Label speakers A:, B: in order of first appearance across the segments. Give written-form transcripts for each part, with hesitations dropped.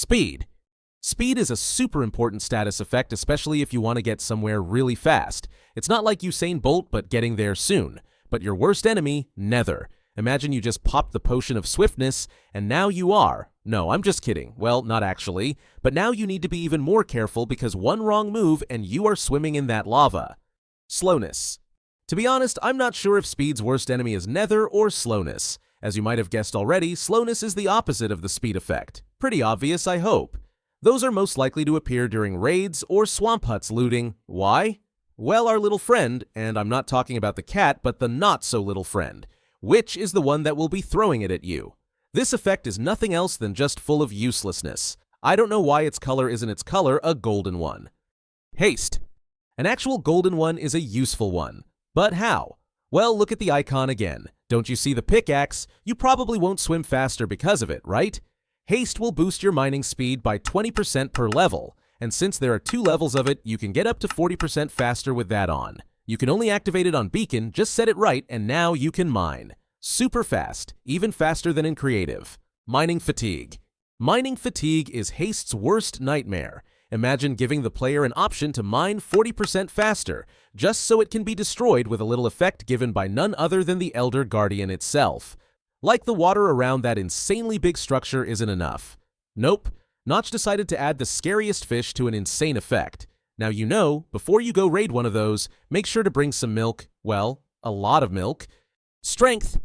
A: Speed. Speed is a super important status effect, especially if you want to get somewhere really fast. It's not like Usain Bolt, but getting there soon. But your worst enemy, Nether. Imagine you just popped the potion of swiftness, and now you are. No, I'm just kidding. Well, not actually. But now you need to be even more careful because one wrong move and you are swimming in that lava. Slowness. To be honest, I'm not sure if Speed's worst enemy is Nether or slowness. As you might have guessed already, slowness is the opposite of the speed effect. Pretty obvious, I hope. Those are most likely to appear during raids or swamp huts looting. Why? Well, our little friend, and I'm not talking about the cat, but the not-so-little friend, Witch is the one that will be throwing it at you. This effect is nothing else than just full of uselessness. I don't know why its color isn't its color, a golden one. Haste. An actual golden one is a useful one. But how? Well, look at the icon again. Don't you see the pickaxe? You probably won't swim faster because of it, right? Haste will boost your mining speed by 20% per level, and since there are 2 levels of it, you can get up to 40% faster with that on. You can only activate it on Beacon, just set it right, and now you can mine. Super fast, even faster than in Creative. Mining Fatigue. Mining Fatigue is Haste's worst nightmare. Imagine giving the player an option to mine 40% faster, just so it can be destroyed with a little effect given by none other than the Elder Guardian itself. Like the water around that insanely big structure isn't enough. Nope, Notch decided to add the scariest fish to an insane effect. Now you know, before you go raid one of those, make sure to bring some milk, well, a lot of milk. Strength.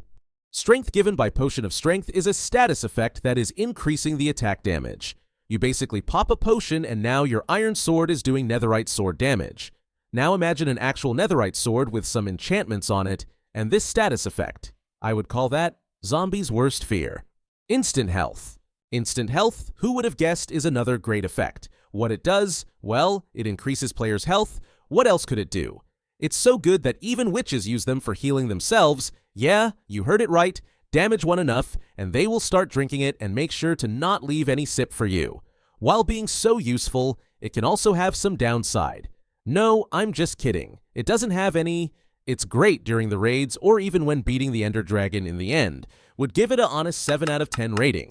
A: Strength given by Potion of Strength is a status effect that is increasing the attack damage. You basically pop a potion and now your iron sword is doing netherite sword damage. Now imagine an actual netherite sword with some enchantments on it, and this status effect. I would call that Zombie's worst fear. Instant health. Instant health, who would have guessed, is another great effect. What it does, well, it increases players' health. What else could it do? It's so good that even witches use them for healing themselves. Yeah, you heard it right. Damage one enough, and they will start drinking it and make sure to not leave any sip for you. While being so useful, it can also have some downside. No, I'm just kidding. It doesn't have any. It's great during the raids or even when beating the Ender Dragon in the end. Would give it an honest 7 out of 10 rating.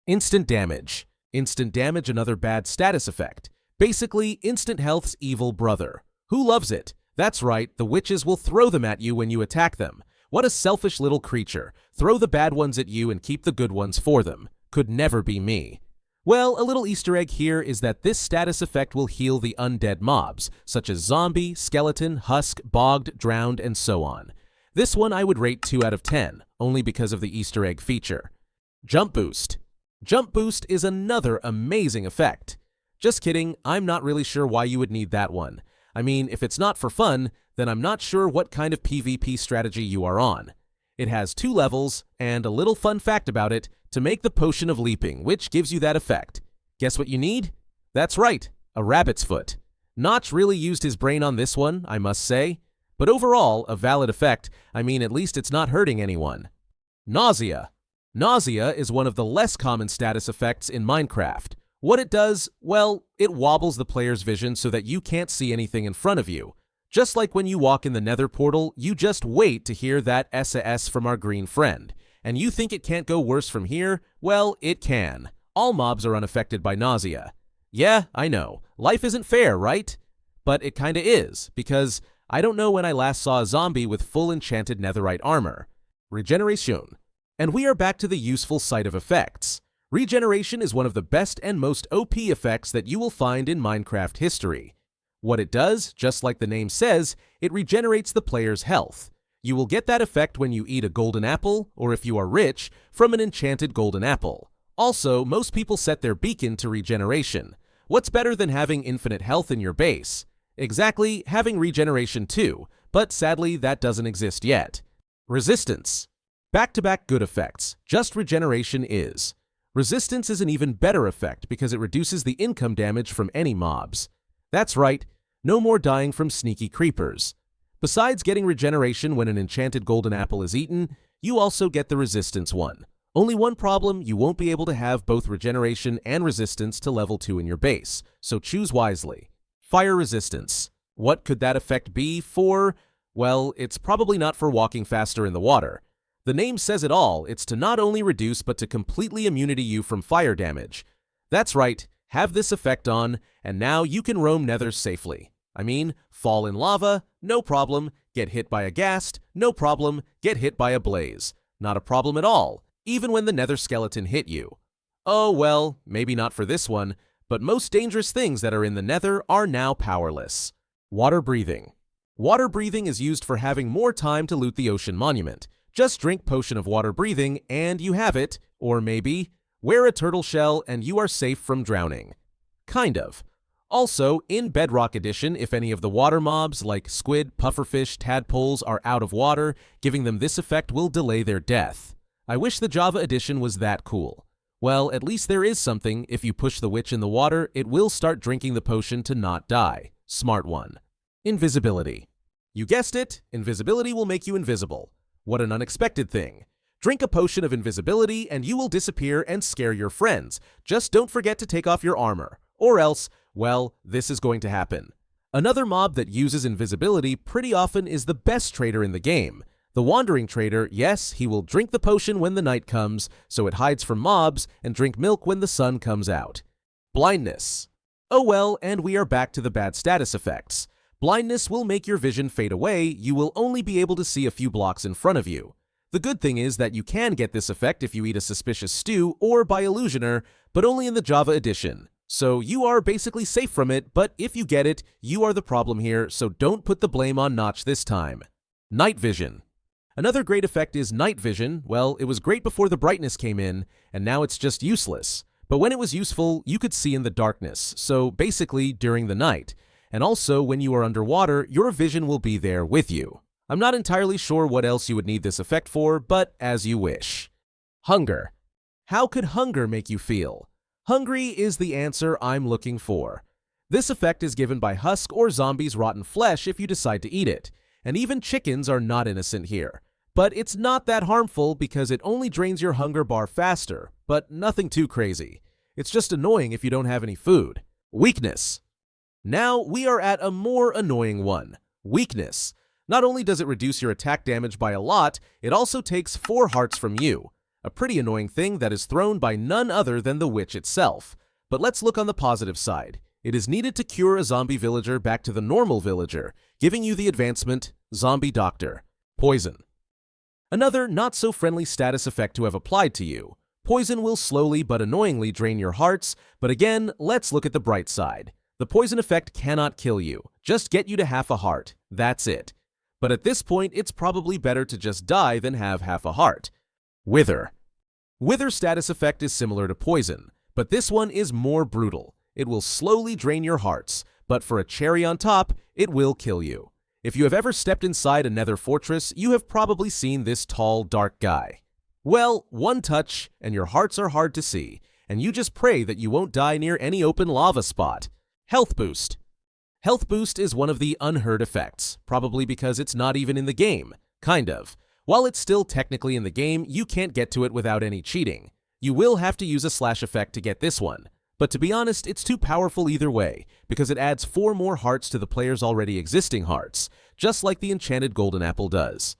A: Instant damage. Instant damage, another bad status effect. Basically, instant health's evil brother. Who loves it? That's right, the witches will throw them at you when you attack them. What a selfish little creature. Throw the bad ones at you and keep the good ones for them. Could never be me. Well, a little Easter egg here is that this status effect will heal the undead mobs, such as zombie, skeleton, husk, bogged, drowned, and so on. This one I would rate 2 out of 10, only because of the Easter egg feature. Jump boost. Jump boost is another amazing effect. Just kidding, I'm not really sure why you would need that one. I mean, if it's not for fun, then I'm not sure what kind of PvP strategy you are on. It has 2 levels, and a little fun fact about it, to make the Potion of Leaping, which gives you that effect. Guess what you need? That's right, a rabbit's foot. Notch really used his brain on this one, I must say. But overall, a valid effect. I mean, at least it's not hurting anyone. Nausea. Nausea is one of the less common status effects in Minecraft. What it does, well, it wobbles the player's vision so that you can't see anything in front of you. Just like when you walk in the Nether portal, you just wait to hear that SAS from our green friend. And you think it can't go worse from here? Well, it can. All mobs are unaffected by nausea. Yeah, I know. Life isn't fair, right? But it kinda is, because I don't know when I last saw a zombie with full enchanted netherite armor. Regeneration. And we are back to the useful side of effects. Regeneration is one of the best and most OP effects that you will find in Minecraft history. What it does, just like the name says, it regenerates the player's health. You will get that effect when you eat a golden apple, or if you are rich, from an enchanted golden apple. Also, most people set their beacon to regeneration. What's better than having infinite health in your base? Exactly, having regeneration too, but sadly that doesn't exist yet. Resistance. Back-to-back good effects, just regeneration is. Resistance is an even better effect because it reduces the income damage from any mobs. That's right, no more dying from sneaky creepers. Besides getting regeneration when an enchanted golden apple is eaten, you also get the resistance one. Only one problem, you won't be able to have both regeneration and resistance to level 2 in your base, so choose wisely. Fire resistance. What could that effect be for? Well, it's probably not for walking faster in the water. The name says it all, it's to not only reduce but to completely immunity you from fire damage. That's right, have this effect on, and now you can roam Nether safely. I mean, fall in lava, no problem. Get hit by a ghast, no problem. Get hit by a blaze. Not a problem at all, even when the Nether skeleton hit you. Oh well, maybe not for this one, but most dangerous things that are in the Nether are now powerless. Water breathing. Water breathing is used for having more time to loot the ocean monument. Just drink potion of water breathing and you have it, or maybe wear a turtle shell and you are safe from drowning. Kind of. Also, in Bedrock Edition, if any of the water mobs like squid, pufferfish, tadpoles are out of water, giving them this effect will delay their death. I wish the Java Edition was that cool. Well, at least there is something. If you push the witch in the water, it will start drinking the potion to not die. Smart one. Invisibility. You guessed it, invisibility will make you invisible. What an unexpected thing. Drink a potion of invisibility and you will disappear and scare your friends. Just don't forget to take off your armor. Or else, well, this is going to happen. Another mob that uses invisibility pretty often is the best trader in the game. The Wandering Trader, yes, he will drink the potion when the night comes, so it hides from mobs, and drink milk when the sun comes out. Blindness. Oh well, and we are back to the bad status effects. Blindness will make your vision fade away, you will only be able to see a few blocks in front of you. The good thing is that you can get this effect if you eat a suspicious stew or by Illusioner, but only in the Java edition. So you are basically safe from it, but if you get it, you are the problem here, so don't put the blame on Notch this time. Night vision. Another great effect is night vision. Well, it was great before the brightness came in, and now it's just useless. But when it was useful, you could see in the darkness, so basically during the night. And also, when you are underwater, your vision will be there with you. I'm not entirely sure what else you would need this effect for, but as you wish. Hunger. How could hunger make you feel? Hungry is the answer I'm looking for. This effect is given by husk or zombies' rotten flesh if you decide to eat it, and even chickens are not innocent here. But it's not that harmful because it only drains your hunger bar faster, but nothing too crazy. It's just annoying if you don't have any food. Weakness. Now we are at a more annoying one. Weakness. Not only does it reduce your attack damage by a lot, it also takes 4 hearts from you. A pretty annoying thing that is thrown by none other than the witch itself. But let's look on the positive side. It is needed to cure a zombie villager back to the normal villager, giving you the advancement, Zombie Doctor. Poison. Another not-so-friendly status effect to have applied to you. Poison will slowly but annoyingly drain your hearts, but again, let's look at the bright side. The poison effect cannot kill you, just get you to half a heart, that's it. But at this point, it's probably better to just die than have half a heart. Wither. Wither status effect is similar to poison, but this one is more brutal. It will slowly drain your hearts, but for a cherry on top, it will kill you. If you have ever stepped inside a Nether fortress, you have probably seen this tall, dark guy. Well, one touch, and your hearts are hard to see, and you just pray that you won't die near any open lava spot. Health boost. Health boost is one of the unheard effects, probably because it's not even in the game. Kind of. While it's still technically in the game, you can't get to it without any cheating. You will have to use a slash effect to get this one. But to be honest, it's too powerful either way, because it adds 4 more hearts to the player's already existing hearts, just like the enchanted golden apple does.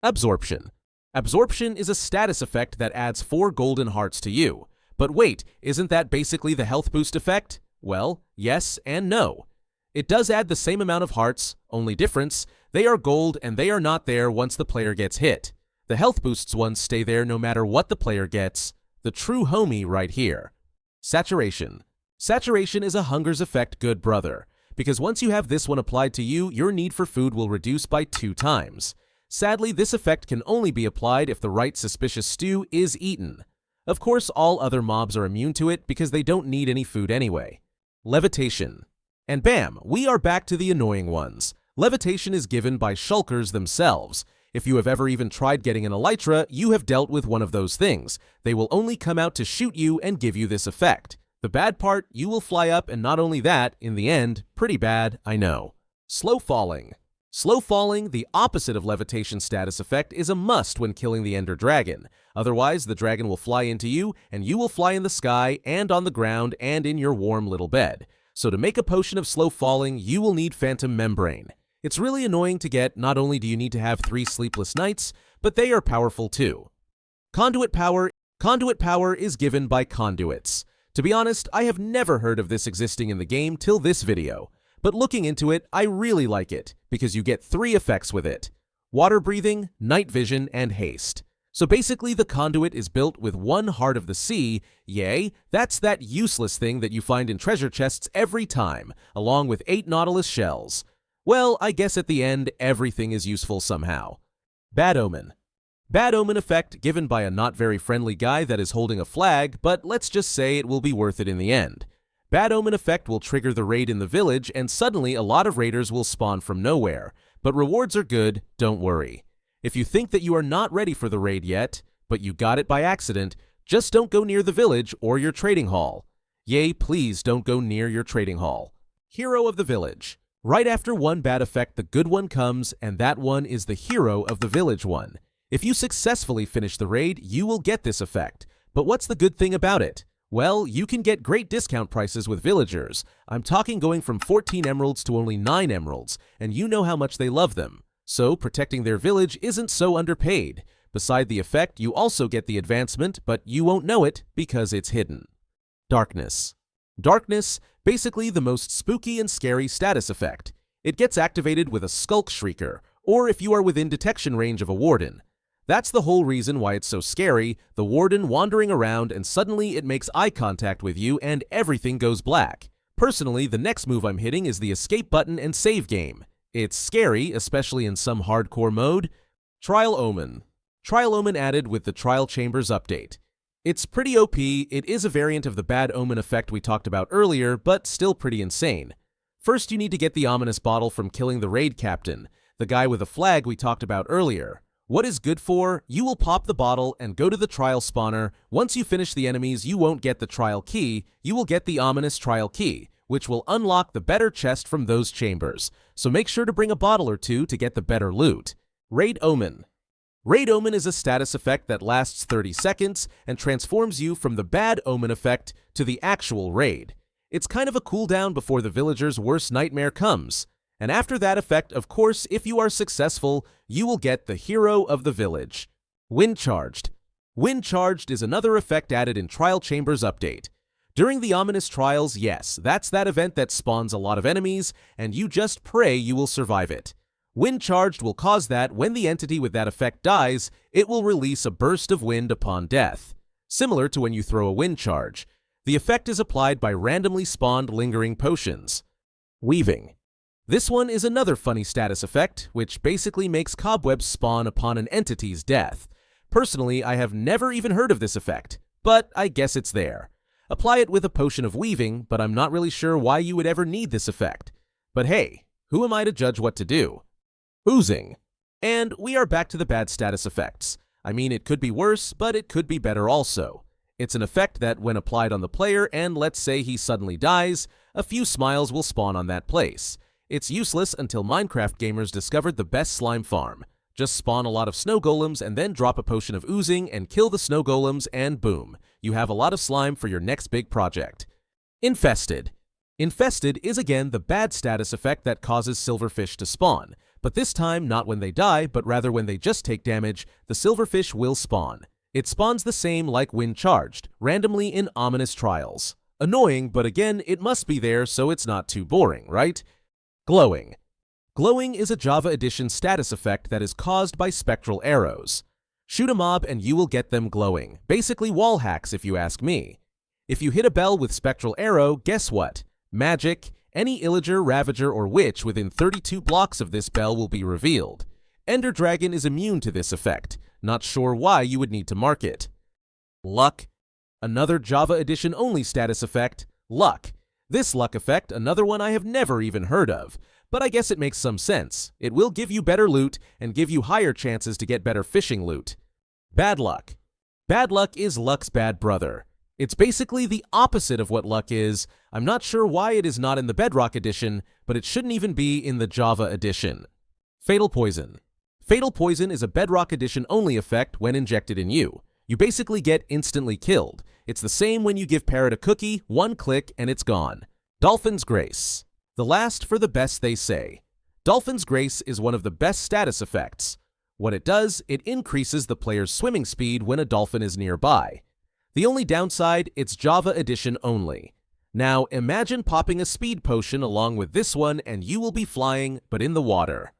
A: Absorption. Absorption is a status effect that adds 4 golden hearts to you. But wait, isn't that basically the health boost effect? Well, yes and no. It does add the same amount of hearts, only difference, they are gold and they are not there once the player gets hit. The health boosts ones stay there no matter what the player gets. The true homie right here. Saturation. Saturation is a hunger's effect good brother, because once you have this one applied to you, your need for food will reduce by 2 times. Sadly, this effect can only be applied if the right suspicious stew is eaten. Of course, all other mobs are immune to it because they don't need any food anyway. Levitation. And bam, we are back to the annoying ones. Levitation is given by shulkers themselves. If you have ever even tried getting an elytra, you have dealt with one of those things. They will only come out to shoot you and give you this effect. The bad part, you will fly up, and not only that, in the end, pretty bad, I know. Slow falling. Slow falling, the opposite of levitation status effect, is a must when killing the Ender Dragon. Otherwise, the dragon will fly into you, and you will fly in the sky, and on the ground, and in your warm little bed. So to make a potion of slow falling, you will need Phantom Membrane. It's really annoying to get. Not only do you need to have 3 sleepless nights, but they are powerful too. Conduit power. Conduit power is given by conduits. To be honest, I have never heard of this existing in the game till this video, but looking into it, I really like it, because you get 3 effects with it: water breathing, night vision, and haste. So basically the Conduit is built with 1 Heart of the Sea, yay, that's that useless thing that you find in treasure chests every time, along with 8 Nautilus shells. Well, I guess at the end, everything is useful somehow. Bad Omen. Bad Omen effect given by a not very friendly guy that is holding a flag, but let's just say it will be worth it in the end. Bad Omen effect will trigger the raid in the village, and suddenly a lot of raiders will spawn from nowhere. But rewards are good, don't worry. If you think that you are not ready for the raid yet, but you got it by accident, just don't go near the village or your trading hall. Yay, please don't go near your trading hall. Hero of the village. Right after one bad effect, the good one comes, and that one is the hero of the village one. If you successfully finish the raid, you will get this effect. But what's the good thing about it? Well, you can get great discount prices with villagers. I'm talking going from 14 emeralds to only 9 emeralds, and you know how much they love them. So protecting their village isn't so underpaid. Beside the effect, you also get the advancement, but you won't know it because it's hidden. Darkness. Darkness, basically the most spooky and scary status effect. It gets activated with a Skulk Shrieker, or if you are within detection range of a warden. That's the whole reason why it's so scary, the warden wandering around and suddenly it makes eye contact with you and everything goes black. Personally, the next move I'm hitting is the escape button and save game. It's scary, especially in some hardcore mode. Trial Omen. Trial Omen added with the Trial Chambers update. It's pretty OP, it is a variant of the Bad Omen effect we talked about earlier, but still pretty insane. First, you need to get the ominous bottle from killing the raid captain, the guy with a flag we talked about earlier. What is good for? You will pop the bottle and go to the trial spawner. Once you finish the enemies, you won't get the trial key, you will get the ominous trial key, which will unlock the better chest from those chambers. So make sure to bring a bottle or 2 to get the better loot. Raid Omen. Raid Omen is a status effect that lasts 30 seconds and transforms you from the Bad Omen effect to the actual raid. It's kind of a cooldown before the villager's worst nightmare comes. And after that effect, of course, if you are successful, you will get the hero of the village. Windcharged. Windcharged is another effect added in Trial Chambers update. During the ominous trials, yes, that's that event that spawns a lot of enemies, and you just pray you will survive it. Windcharged will cause that when the entity with that effect dies, it will release a burst of wind upon death. Similar to when you throw a wind charge. The effect is applied by randomly spawned lingering potions. Weaving. This one is another funny status effect, which basically makes cobwebs spawn upon an entity's death. Personally, I have never even heard of this effect, but I guess it's there. Apply it with a potion of weaving, but I'm not really sure why you would ever need this effect. But hey, who am I to judge what to do? Oozing. And we are back to the bad status effects. I mean, it could be worse, but it could be better also. It's an effect that, when applied on the player and let's say he suddenly dies, a few smiles will spawn on that place. It's useless until Minecraft gamers discovered the best slime farm. Just spawn a lot of snow golems and then drop a potion of oozing and kill the snow golems and boom, you have a lot of slime for your next big project. Infested. Infested is again the bad status effect that causes silverfish to spawn, but this time not when they die, but rather when they just take damage, the silverfish will spawn. It spawns the same like Windcharged, randomly in ominous trials. Annoying, but again, it must be there so it's not too boring, right? Glowing. Glowing is a Java Edition status effect that is caused by spectral arrows. Shoot a mob and you will get them glowing. Basically wall hacks if you ask me. If you hit a bell with spectral arrow, guess what? Magic, any illager, ravager, or witch within 32 blocks of this bell will be revealed. Ender Dragon is immune to this effect. Not sure why you would need to mark it. Luck. Another Java Edition only status effect, Luck. This luck effect, another one I have never even heard of, but I guess it makes some sense. It will give you better loot and give you higher chances to get better fishing loot. Bad luck. Bad luck is luck's bad brother. It's basically the opposite of what luck is. I'm not sure why it is not in the Bedrock edition, but it shouldn't even be in the Java edition. Fatal poison. Fatal poison is a Bedrock edition only effect when injected in you. You basically get instantly killed. It's the same when you give Parrot a cookie, one click and it's gone. Dolphin's Grace. The last for the best they say. Dolphin's Grace is one of the best status effects. What it does, it increases the player's swimming speed when a dolphin is nearby. The only downside, it's Java Edition only. Now, imagine popping a speed potion along with this one and you will be flying, but in the water.